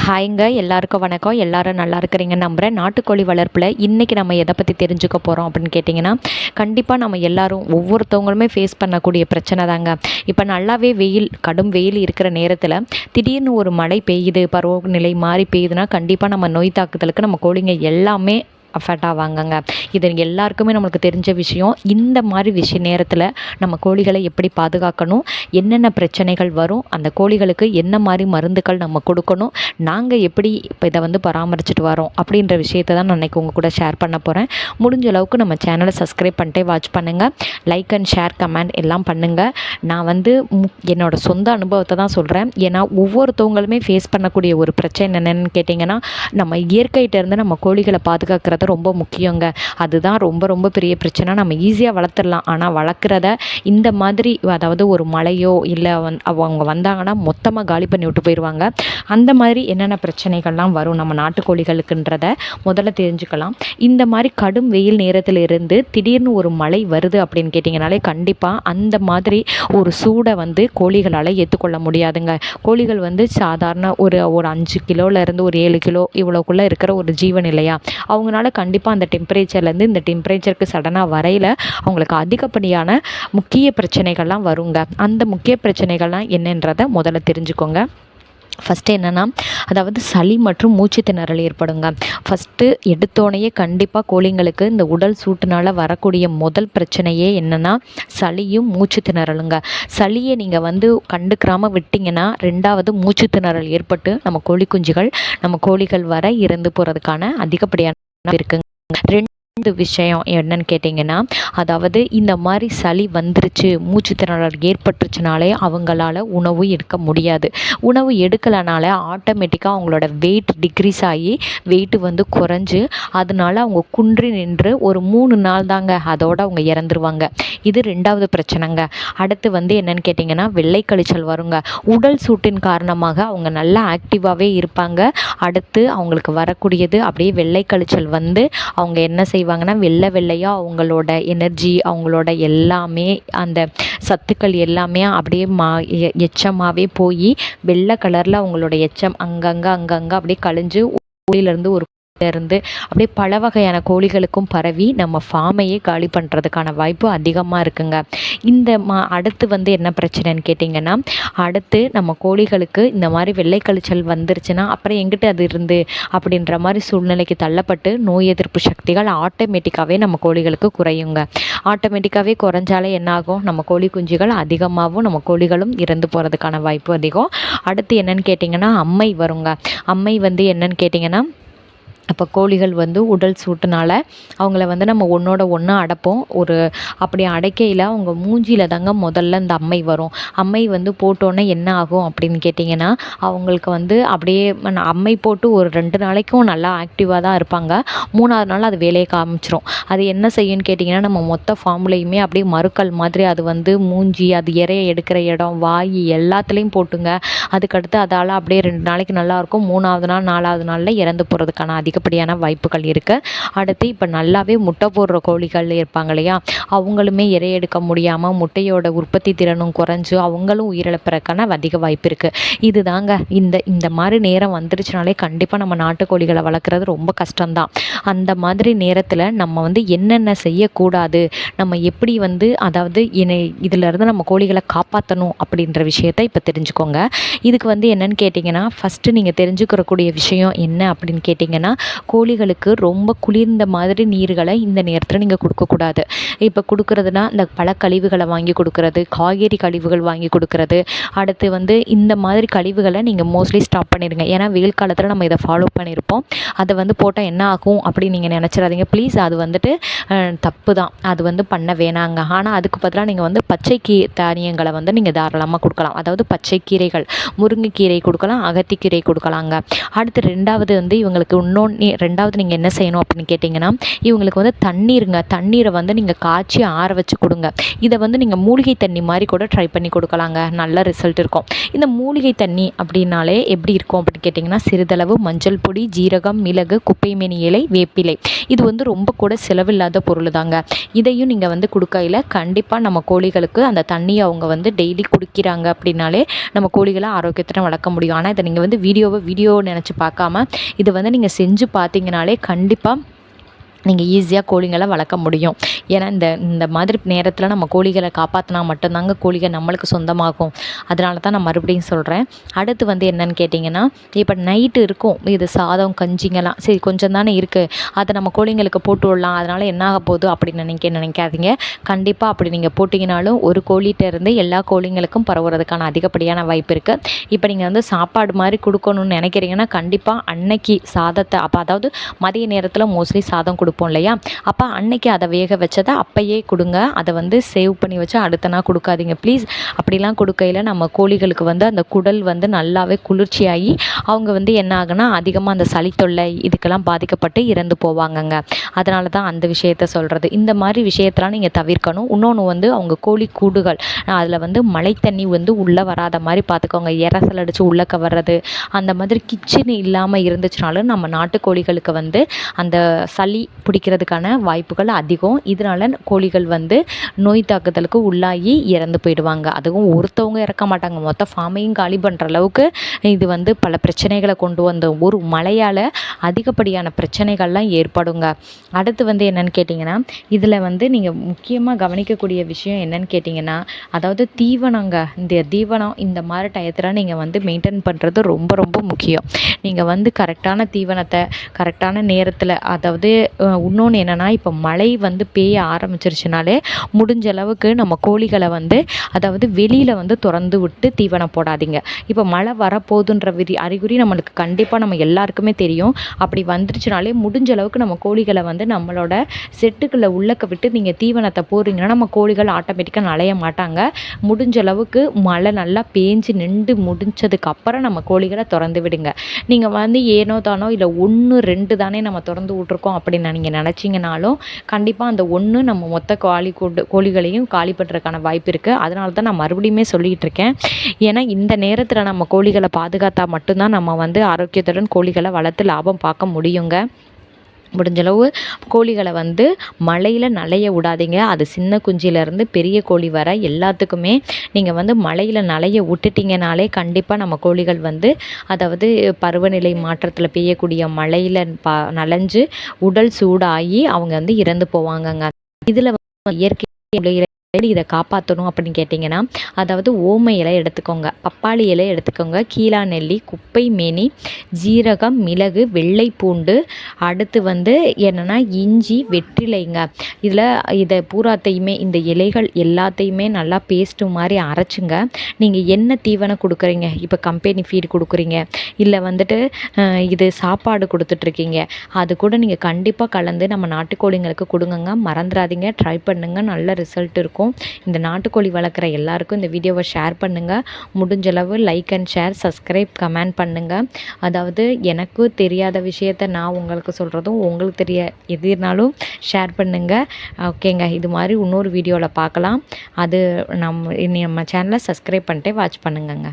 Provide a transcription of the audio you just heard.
ஹாய்ங்க, எல்லாருக்கும் வணக்கம். எல்லாரும் நல்லா இருக்கிறீங்கன்னு நம்புகிறேன். நாட்டுக்கோழி வளர்ப்பில் இன்றைக்கி நம்ம எதை பற்றி தெரிஞ்சுக்க போகிறோம் அப்படின்னு கேட்டிங்கன்னா, கண்டிப்பாக நம்ம எல்லாரும் ஒவ்வொருத்தவங்களுமே ஃபேஸ் பண்ணக்கூடிய பிரச்சனை தாங்க. இப்போ நல்லாவே கடும் வெயில் இருக்கிற நேரத்தில் திடீர்னு ஒரு மழை பெய்யுது, பருவநிலை மாறி பெய்யுதுன்னா கண்டிப்பாக நம்ம நோய் தாக்குதலுக்கு நம்ம கோழிங்க எல்லாமே அஃபெக்ட் ஆவாங்கங்க. இது எல்லாருக்குமே நம்மளுக்கு தெரிஞ்ச விஷயம். இந்த மாதிரி நேரத்தில் நம்ம கோழிகளை எப்படி பாதுகாக்கணும், என்னென்ன பிரச்சனைகள் வரும், அந்த கோழிகளுக்கு என்ன மாதிரி மருந்துகள் நம்ம கொடுக்கணும், நாங்கள் எப்படி இப்போ இதை பராமரிச்சுட்டு வரோம் அப்படின்ற விஷயத்தை தான் நான் இன்றைக்கி உங்கள் கூட ஷேர் பண்ண போகிறேன். முடிஞ்ச அளவுக்கு நம்ம சேனலை சப்ஸ்கிரைப் பண்ணிட்டே வாட்ச் பண்ணுங்கள். லைக் அண்ட் ஷேர் கமெண்ட் எல்லாம் பண்ணுங்கள். நான் என்னோடய சொந்த அனுபவத்தை தான் சொல்கிறேன். ஏன்னா ஒவ்வொருத்தவங்களுமே ஃபேஸ் பண்ணக்கூடிய ஒரு பிரச்சனை என்னென்னு கேட்டிங்கன்னா, நம்ம இயற்கையிட்டேருந்து நம்ம கோழிகளை பாதுகாக்கிறது ரொம்ப முக்கியங்க. அதுதான் ரொம்ப ரொம்ப பெரிய பிரச்சனை. நம்ம ஈஸியாக வளர்த்துடலாம், ஆனால் வளர்க்குறத இந்த மாதிரி அதாவது ஒரு மழையோ இல்லை அவங்க வந்தாங்கன்னா மொத்தமாக காலி பண்ணி விட்டு போயிடுவாங்க. அந்த மாதிரி என்னென்ன பிரச்சனைகள்லாம் வரும் நம்ம நாட்டுக்கோழிகளுக்குன்றத முதல்ல தெரிஞ்சுக்கலாம். இந்த மாதிரி கடும் வெயில் நேரத்தில் இருந்து திடீர்னு ஒரு மழை வருது அப்படின்னு கேட்டிங்கனாலே கண்டிப்பாக அந்த மாதிரி ஒரு சூடை கோழிகளால் ஏற்றுக்கொள்ள முடியாதுங்க. கோழிகள் சாதாரண ஒரு 5 கிலோலேருந்து ஒரு 7 கிலோ இவ்வளோக்குள்ளே இருக்கிற ஒரு ஜீவன் இல்லையா, அவங்களால கண்டிப்பாக அந்த டெம்பரேச்சர்லேருந்து இந்த டெம்பரேச்சருக்கு சடனாக வரையில் அவங்களுக்கு அதிகப்படியான முக்கிய பிரச்சனைகள்லாம் வருங்க. அந்த முக்கிய பிரச்சனைகள்லாம் என்னன்றதை முதல்ல தெரிஞ்சுக்கோங்க. ஃபஸ்ட்டு என்னென்னா, அதாவது சளி மற்றும் மூச்சு திணறல் ஏற்படுங்க. ஃபஸ்ட்டு எடுத்தோடனே கண்டிப்பாக கோழிங்களுக்கு இந்த உடல் சூட்டுனால் வரக்கூடிய முதல் பிரச்சனையே என்னென்னா சளியும் மூச்சு திணறலுங்க. சளியை நீங்கள் கண்டுக்கிறாமல் விட்டிங்கன்னா ரெண்டாவது மூச்சு திணறல் ஏற்பட்டு நம்ம கோழி குஞ்சுகள் நம்ம கோழிகள் வர இறந்து போகிறதுக்கான அதிகப்படியான இருக்குங்க. ரெண்டு விஷயம் என்னன்னு கேட்டிங்கன்னா, அதாவது இந்த மாதிரி சளி வந்துருச்சு, மூச்சு திணறல் ஏற்பட்டுருச்சுனாலே அவங்களால உணவு எடுக்க முடியாது. உணவு எடுக்கலைனால ஆட்டோமேட்டிக்காக அவங்களோட வெயிட் டிக்ரீஸ் ஆகி வெயிட்டு குறைஞ்சு அதனால அவங்க குன்றி நின்று ஒரு 3 நாள் தாங்க அதோடு அவங்க இறந்துருவாங்க. இது ரெண்டாவது பிரச்சனைங்க. அடுத்து என்னன்னு கேட்டிங்கன்னா, வெள்ளை கழிச்சல் வருங்க. உடல் சூட்டின் காரணமாக அவங்க நல்லா ஆக்டிவாகவே இருப்பாங்க. அடுத்து அவங்களுக்கு வரக்கூடியது அப்படியே வெள்ளை கழிச்சல் அவங்க என்ன செய்வாங்கன்னா வெள்ளையாக அவங்களோட எனர்ஜி அவங்களோட எல்லாமே அந்த சத்துக்கள் எல்லாமே அப்படியே எச்சமாகவே போய் வெள்ளை கலரில் அவங்களோட எச்சம் அங்கங்கே அப்படியே கழிஞ்சு கோழியிலேருந்து இருந்து அப்படியே பல வகையான கோழிகளுக்கும் பரவி நம்ம ஃபார்மையே காலி பண்ணுறதுக்கான வாய்ப்பு அதிகமாக இருக்குங்க. அடுத்து என்ன பிரச்சனைன்னு கேட்டிங்கன்னா, அடுத்து நம்ம கோழிகளுக்கு இந்த மாதிரி வெள்ளை கழிச்சல் வந்துருச்சுன்னா அப்புறம் எங்கிட்ட அது இருந்து அப்படின்ற மாதிரி சூழ்நிலைக்கு தள்ளப்பட்டு நோய் எதிர்ப்பு சக்திகள் ஆட்டோமேட்டிக்காகவே நம்ம கோழிகளுக்கு குறையுங்க. ஆட்டோமேட்டிக்காகவே குறைஞ்சாலே என்னாகும், நம்ம கோழி குஞ்சுகள் அதிகமாகவும் நம்ம கோழிகளும் இறந்து போகிறதுக்கான வாய்ப்பு அதிகம். அடுத்து என்னன்னு கேட்டிங்கன்னா, அம்மை வருங்க. அம்மை என்னன்னு கேட்டிங்கன்னா, அப்போ கோழிகள் உடல் சூட்டுனால் அவங்கள நம்ம ஒன்றோட ஒன்று அடைப்போம். அப்படி அடைக்கையில் அவங்க மூஞ்சியில் தாங்க முதல்ல இந்த அம்மை வரும். அம்மை போட்டோன்னே என்ன ஆகும் அப்படின்னு கேட்டிங்கன்னா, அவங்களுக்கு அப்படியே அம்மை போட்டு ஒரு 2 நாளைக்கும் நல்லா ஆக்டிவாக தான் இருப்பாங்க. 3ஆவது நாள் அது வேலையை காமிச்சிரும். அது என்ன செய்யும்னு கேட்டிங்கன்னா, நம்ம மொத்த ஃபார்ம்லேயுமே அப்படியே மறுக்கல் மாதிரி அது மூஞ்சி, அது இறைய எடுக்கிற இடம், வாய் எல்லாத்துலேயும் போட்டுங்க. அதுக்கடுத்து அதால் அப்படியே 2 நாளைக்கு நல்லாயிருக்கும். 3ஆவது நாள் 4ஆவது நாளில் இறந்து போகிறதுக்கான அதிகப்படியான வாய்ப்புகள் இருக்குது. அடுத்து இப்போ நல்லாவே முட்டை போடுற கோழிகள் இருப்பாங்க இல்லையா, அவங்களுமே இறை எடுக்க முடியாமல் முட்டையோட உற்பத்தி திறனும் குறைஞ்சு அவங்களும் உயிரிழப்பதற்கான அதிக வாய்ப்பு இருக்குது. இது தாங்க இந்த மாதிரி நேரம் வந்துருச்சுனாலே கண்டிப்பாக நம்ம நாட்டுக்கோழிகளை வளர்க்குறது ரொம்ப கஷ்டம்தான். அந்த மாதிரி நேரத்தில் நம்ம என்னென்ன செய்யக்கூடாது, நம்ம எப்படி அதாவது இதிலேருந்து நம்ம கோழிகளை காப்பாற்றணும் அப்படின்ற விஷயத்தை இப்போ தெரிஞ்சுக்கோங்க. இதுக்கு என்னென்னு கேட்டிங்கன்னா, ஃபஸ்ட்டு நீங்கள் தெரிஞ்சுக்கிறக்கூடிய விஷயம் என்ன அப்படின்னு கேட்டிங்கன்னா, கோழிகளுக்கு ரொம்ப குளிர்ந்த மாதிரி நீர்களை இந்த நேரத்தில் நீங்கள் கொடுக்கக்கூடாது. இப்போ கொடுக்குறதுனா இந்த பழக்கழிவுகளை வாங்கி கொடுக்குறது, காய்கறி கழிவுகள் வாங்கி கொடுக்குறது, அடுத்து இந்த மாதிரி கழிவுகளை நீங்கள் மோஸ்ட்லி ஸ்டாப் பண்ணிடுங்க. ஏன்னா வெயில் காலத்தில் நம்ம இதை ஃபாலோ பண்ணியிருப்போம். அதை போட்டால் என்ன ஆகும் அப்படின்னு நீங்கள் நினச்சிடாதீங்க ப்ளீஸ். அது தப்பு தான், அது பண்ண வேணாங்க. ஆனால் அதுக்கு பதிலாக நீங்கள் பச்சை தானியங்களை நீங்கள் தாராளமாக கொடுக்கலாம். அதாவது பச்சை கீரைகள், முருங்கைக்கீரை கொடுக்கலாம், அகத்திக்கீரை கொடுக்கலாங்க. அடுத்து ரெண்டாவது இவங்களுக்கு ரெண்டாவது நீங்கள் என்ன செய்யணும் அப்படின்னு கேட்டிங்கன்னா, இவங்களுக்கு வந்து தண்ணீரை வந்து நீங்கள் காய்ச்சி ஆற வச்சு கொடுங்க. இதை வந்து நீங்கள் மூலிகை தண்ணி மாதிரி கூட ட்ரை பண்ணி கொடுக்கலாங்க. நல்ல ரிசல்ட் இருக்கும். இந்த மூலிகை தண்ணி அப்படின்னாலே எப்படி இருக்கும் அப்படின்னு கேட்டிங்கன்னா, சிறிதளவு மஞ்சள் பொடி, ஜீரகம், மிளகு, குப்பைமேனி இலை, வேப்பிலை. இது வந்து ரொம்ப கூட செலவில்லாத பொருள் தாங்க. இதையும் நீங்கள் வந்து கொடுக்கையில் கண்டிப்பாக நம்ம கோழிகளுக்கு அந்த தண்ணியை அவங்க வந்து டெய்லி குடிக்கிறாங்க அப்படின்னாலே நம்ம கோழிகளை ஆரோக்கியத்தை வளர்க்க முடியும். ஆனால் இதை நீங்கள் வந்து வீடியோ நினச்சி பார்க்காம இதை வந்து நீங்கள் செஞ்சு பார்த்தீங்கனாலே கண்டிப்பாக நீங்கள் ஈஸியாக கோழிங்களை வளர்க்க முடியும். ஏன்னா இந்த மாதிரி நேரத்தில் நம்ம கோழிகளை காப்பாற்றினா மட்டும்தாங்க கோழிகள் நம்மளுக்கு சொந்தமாகும். அதனால தான் நான் மறுபடியும் சொல்கிறேன். அடுத்து வந்து என்னன்னு கேட்டிங்கன்னா, இப்போ நைட்டு இருக்கும், இது சாதம் கஞ்சிங்கெல்லாம் சரி கொஞ்சம் தானே இருக்குது, அதை நம்ம கோழிங்களுக்கு போட்டு விடலாம், அதனால் என்ன ஆக போகுது அப்படின்னு நினைக்காதீங்க. கண்டிப்பாக அப்படி நீங்கள் போட்டிங்கனாலும் ஒரு கோழிகிட்டேருந்து எல்லா கோழிங்களுக்கும் பரவுறதுக்கான அதிகப்படியான வாய்ப்பு இருக்குது. இப்போ நீங்கள் வந்து சாப்பாடு மாதிரி கொடுக்கணும்னு நினைக்கிறீங்கன்னா கண்டிப்பாக அன்னைக்கு சாதத்தை அதாவது மதிய நேரத்தில் மோஸ்ட்லி சாதம் கொடுப்போம் இல்லையா, அப்போ அன்னைக்கு அதை வேக வச்சதை அப்பயே கொடுங்க. அதை வந்து சேவ் பண்ணி வச்சு அடுத்த நாள் கொடுக்காதீங்க ப்ளீஸ். அப்படிலாம் கொடுக்கையில் நம்ம கோழிகளுக்கு வந்து அந்த குடல் வந்து நல்லாவே குளிர்ச்சியாகி அவங்க வந்து என்ன ஆகுனா அதிகமாக அந்த சளி தொல்லை இதுக்கெல்லாம் பாதிக்கப்பட்டு இறந்து போவாங்கங்க. அதனால தான் அந்த விஷயத்த சொல்கிறது. இந்த மாதிரி விஷயத்தெலாம் நீங்கள் தவிர்க்கணும். இன்னொன்று வந்து அவங்க கோழி கூடுகள் அதில் வந்து மழை தண்ணி வந்து உள்ளே வராத மாதிரி பார்த்துக்கோங்க. இரசல் அடித்து உள்ளே கவர்றது அந்த மாதிரி கிச்சன் இல்லாமல் இருந்துச்சுனாலும் நம்ம நாட்டுக்கோழிகளுக்கு வந்து அந்த சளி பிடிக்கிறதுக்கான வாய்ப்புகள் அதிகம். இதனால் கோழிகள் வந்து நோய் தாக்குதலுக்கு உள்ளாகி இறந்து போயிடுவாங்க. அதுவும் ஒருத்தவங்க இறக்க மாட்டாங்க, மொத்த ஃபார்மையும் காலி பண்ணுற அளவுக்கு இது வந்து பல பிரச்சனைகளை கொண்டு வந்த ஒரு மழையால் அதிகப்படியான பிரச்சனைகள்லாம் ஏற்படுங்க. அடுத்து வந்து என்னென்னு கேட்டிங்கன்னா, இதில் வந்து நீங்கள் முக்கியமாக கவனிக்கக்கூடிய விஷயம் என்னென்னு கேட்டிங்கன்னா, அதாவது தீவனங்க. இந்த தீவனம் இந்த மாதிரி டயத்தில் நீங்கள் வந்து மெயின்டைன் பண்ணுறது ரொம்ப ரொம்ப முக்கியம். நீங்கள் வந்து கரெக்டான தீவனத்தை கரெக்டான நேரத்தில், அதாவது இன்னொன்று என்னென்னா, இப்போ மழை வந்து பெய்ய ஆரம்பிச்சிருச்சுனாலே முடிஞ்ச அளவுக்கு நம்ம கோழிகளை வந்து அதாவது வெளியில் வந்து திறந்து விட்டு தீவனம் போடாதீங்க. இப்போ மழை வரப்போகுதுன்ற அறிகுறி நம்மளுக்கு கண்டிப்பாக நம்ம எல்லாருக்குமே தெரியும். அப்படி வந்துருச்சுனாலே முடிஞ்ச அளவுக்கு நம்ம கோழிகளை வந்து நம்மளோட செட்டுக்குள்ளே உள்ளக்க விட்டு நீங்கள் தீவனத்தை போடுறீங்கன்னா நம்ம கோழிகள் ஆட்டோமேட்டிக்காக நலைய மாட்டாங்க. முடிஞ்ச அளவுக்கு மழை நல்லா பேஞ்சு நின்று முடிஞ்சதுக்கப்புறம் நம்ம கோழிகளை திறந்து விடுங்க. நீங்கள் வந்து ஏனோ தானோ இல்லை 1 2 தானே நம்ம திறந்து விட்ருக்கோம் அப்படின்னு நீங்கள் நினச்சிங்கனாலும் கண்டிப்பாக அந்த நம்ம மொத்த கோழிகளையும் காலி பண்ணுறதுக்கான வாய்ப்பு இருக்குது. அதனால தான் நான் மறுபடியுமே சொல்லிகிட்டு இருக்கேன். ஏன்னா இந்த நேரத்தில் நம்ம கோழிகளை பாதுகாத்தா மட்டும்தான் நம்ம வந்து ஆரோக்கியத்துடன் கோழிகளை வளர்த்து லாபம் பார்க்க முடியுங்க. முடிஞ்சளவு கோழிகளை வந்து மழையில் நனைய விடாதீங்க. அது சின்ன குஞ்சிலேருந்து பெரிய கோழி வர எல்லாத்துக்குமே நீங்கள் வந்து மழையில் நனைய விட்டுட்டிங்கனாலே கண்டிப்பாக நம்ம கோழிகள் வந்து அதாவது பருவநிலை மாற்றத்தில் பெய்யக்கூடிய மழையில் நனைஞ்சு உடல் சூடாகி அவங்க வந்து இறந்து போவாங்கங்க. இதில் இயற்கை இதை காப்பாற்றணும் அப்படின்னு கேட்டிங்கன்னா, அதாவது ஓமை இலை எடுத்துக்கோங்க, பப்பாளி இலை எடுத்துக்கோங்க, கீழா நெல்லி, குப்பை மேனி, ஜீரகம், மிளகு, வெள்ளை பூண்டு, அடுத்து வந்து என்னென்னா இஞ்சி, வெற்றிலைங்க. இதை பூராத்தையுமே இந்த இலைகள் எல்லாத்தையுமே நல்லா பேஸ்ட்டு மாதிரி அரைச்சுங்க. நீங்கள் என்ன தீவனம் கொடுக்குறீங்க, இப்போ கம்பெனி ஃபீடு கொடுக்குறீங்க இல்லை வந்துட்டு இது சாப்பாடு கொடுத்துட்ருக்கீங்க, அது கூட நீங்கள் கண்டிப்பாக கலந்து நம்ம நாட்டுக்கோழிங்களுக்கு கொடுங்கங்க. மறந்துடாதீங்க, ட்ரை பண்ணுங்கள், நல்ல ரிசல்ட் இருக்கும். இந்த நாட்டுக்கோழி வளர்க்குற எல்லாருக்கும் இந்த வீடியோவை ஷேர் பண்ணுங்கள். முடிஞ்சளவு like and share, subscribe, comment பண்ணுங்கள். அதாவது எனக்கு தெரியாத விஷயத்த நான் உங்களுக்கு சொல்கிறதும் உங்களுக்கு எதுனாலும் ஷேர் பண்ணுங்கள். ஓகேங்க, இது மாதிரி இன்னொரு வீடியோவில் பார்க்கலாம். அது நம்ம சேனலை சப்ஸ்கிரைப் பண்ணிட்டே வாட்ச் பண்ணுங்கங்க.